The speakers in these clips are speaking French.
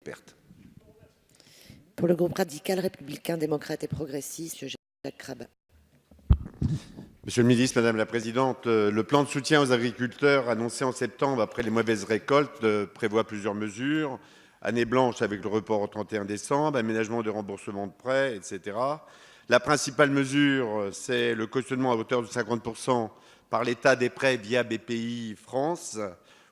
perte. Pour le groupe radical, républicain, démocrate et progressiste, Jacques Rabat. Monsieur le ministre, Madame la Présidente, le plan de soutien aux agriculteurs annoncé en septembre après les mauvaises récoltes prévoit plusieurs mesures. Année blanche avec le report au 31 décembre, aménagement de remboursement de prêts, etc. La principale mesure, c'est le cautionnement à hauteur de 50% par l'État des prêts via BPI France.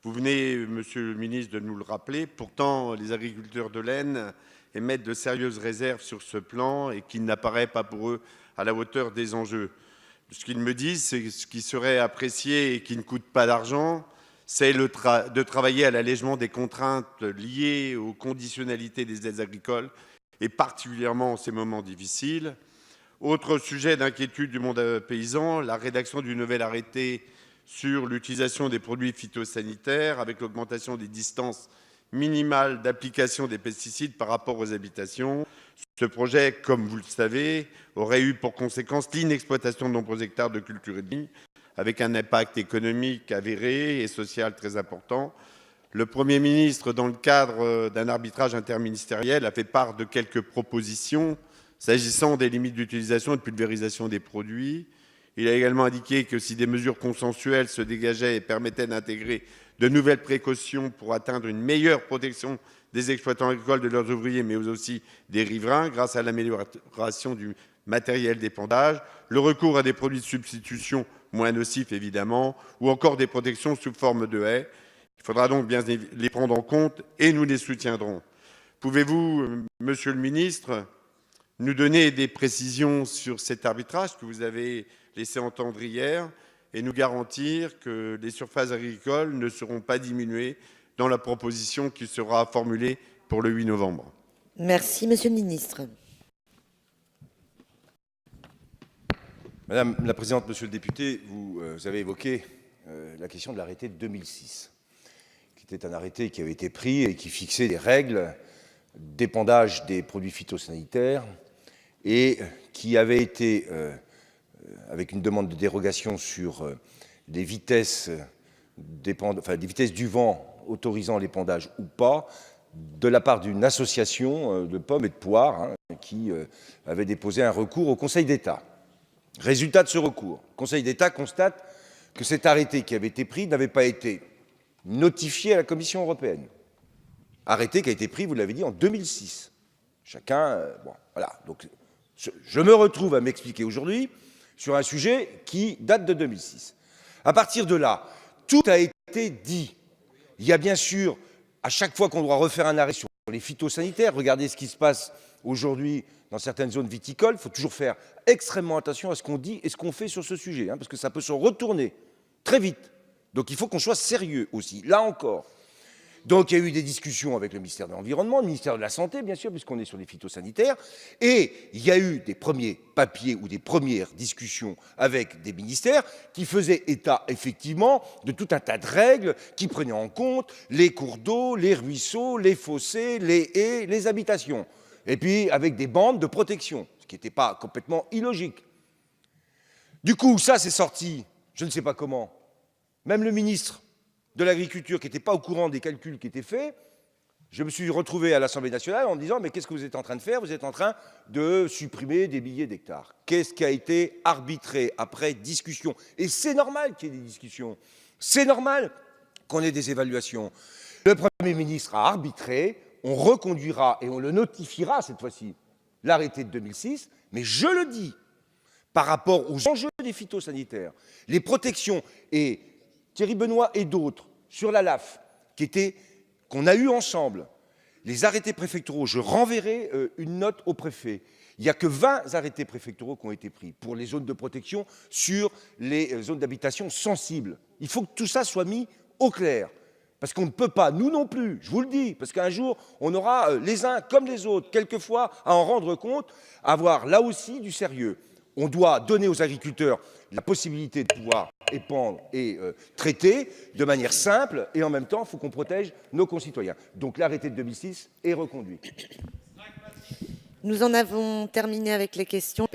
Vous venez, Monsieur le ministre, de nous le rappeler. Pourtant, les agriculteurs de l'Aisne émettent de sérieuses réserves sur ce plan et qu'il n'apparaît pas pour eux à la hauteur des enjeux. Ce qu'ils me disent, c'est ce qui serait apprécié et qui ne coûte pas d'argent, c'est de travailler à l'allègement des contraintes liées aux conditionnalités des aides agricoles, et particulièrement en ces moments difficiles. Autre sujet d'inquiétude du monde paysan, la rédaction du nouvel arrêté sur l'utilisation des produits phytosanitaires avec l'augmentation des distances minimales d'application des pesticides par rapport aux habitations. Ce projet, comme vous le savez, aurait eu pour conséquence l'inexploitation de nombreux hectares de cultures et de vignes, avec un impact économique avéré et social très important. Le Premier ministre, dans le cadre d'un arbitrage interministériel, a fait part de quelques propositions s'agissant des limites d'utilisation et de pulvérisation des produits. Il a également indiqué que si des mesures consensuelles se dégageaient et permettaient d'intégrer de nouvelles précautions pour atteindre une meilleure protection des exploitants agricoles, de leurs ouvriers, mais aussi des riverains, grâce à l'amélioration du matériel d'épandage, le recours à des produits de substitution moins nocifs évidemment, ou encore des protections sous forme de haies. Il faudra donc bien les prendre en compte et nous les soutiendrons. Pouvez-vous, Monsieur le ministre, nous donner des précisions sur cet arbitrage que vous avez laissé entendre hier et nous garantir que les surfaces agricoles ne seront pas diminuées dans la proposition qui sera formulée pour le 8 novembre? Merci, Monsieur le ministre. Madame la Présidente, Monsieur le député, vous avez évoqué la question de l'arrêté de 2006, qui était un arrêté qui avait été pris et qui fixait des règles d'épandage des produits phytosanitaires et qui avait été, avec une demande de dérogation sur les vitesses, des vitesses du vent autorisant l'épandage ou pas, de la part d'une association de pommes et de poires qui avait déposé un recours au Conseil d'État. Résultat de ce recours, le Conseil d'État constate que cet arrêté qui avait été pris n'avait pas été notifié à la Commission européenne. Arrêté qui a été pris, vous l'avez dit, en 2006. Chacun, bon, voilà. Donc, je me retrouve à m'expliquer aujourd'hui sur un sujet qui date de 2006. À partir de là, tout a été dit. Il y a bien sûr, à chaque fois qu'on doit refaire un arrêt sur les phytosanitaires, regardez ce qui se passe aujourd'hui dans certaines zones viticoles, il faut toujours faire extrêmement attention à ce qu'on dit et ce qu'on fait sur ce sujet, parce que ça peut se retourner très vite. Donc il faut qu'on soit sérieux aussi, là encore. Donc il y a eu des discussions avec le ministère de l'Environnement, le ministère de la Santé, bien sûr, puisqu'on est sur les phytosanitaires, et il y a eu des premiers papiers ou des premières discussions avec des ministères qui faisaient état, effectivement, de tout un tas de règles qui prenaient en compte les cours d'eau, les ruisseaux, les fossés, les haies, les habitations, et puis avec des bandes de protection, ce qui n'était pas complètement illogique. Du coup, ça, c'est sorti, je ne sais pas comment, même le ministre de l'Agriculture, qui n'était pas au courant des calculs qui étaient faits, je me suis retrouvé à l'Assemblée nationale en me disant « Mais qu'est-ce que vous êtes en train de faire? Vous êtes en train de supprimer des milliers d'hectares. » Qu'est-ce qui a été arbitré après discussion? Et c'est normal qu'il y ait des discussions. C'est normal qu'on ait des évaluations. Le Premier ministre a arbitré, on reconduira et on le notifiera cette fois-ci, l'arrêté de 2006, mais je le dis, par rapport aux enjeux des phytosanitaires, les protections et Thierry Benoît et d'autres, sur la LAF, qu'on a eu ensemble, les arrêtés préfectoraux, je renverrai une note au préfet. Il n'y a que 20 arrêtés préfectoraux qui ont été pris pour les zones de protection sur les zones d'habitation sensibles. Il faut que tout ça soit mis au clair. Parce qu'on ne peut pas, nous non plus, je vous le dis, parce qu'un jour, on aura les uns comme les autres, quelquefois, à en rendre compte, avoir là aussi du sérieux. On doit donner aux agriculteurs la possibilité de pouvoir épandre et traiter de manière simple, et en même temps, il faut qu'on protège nos concitoyens. Donc l'arrêté de 2006 est reconduit. Nous en avons terminé avec les questions.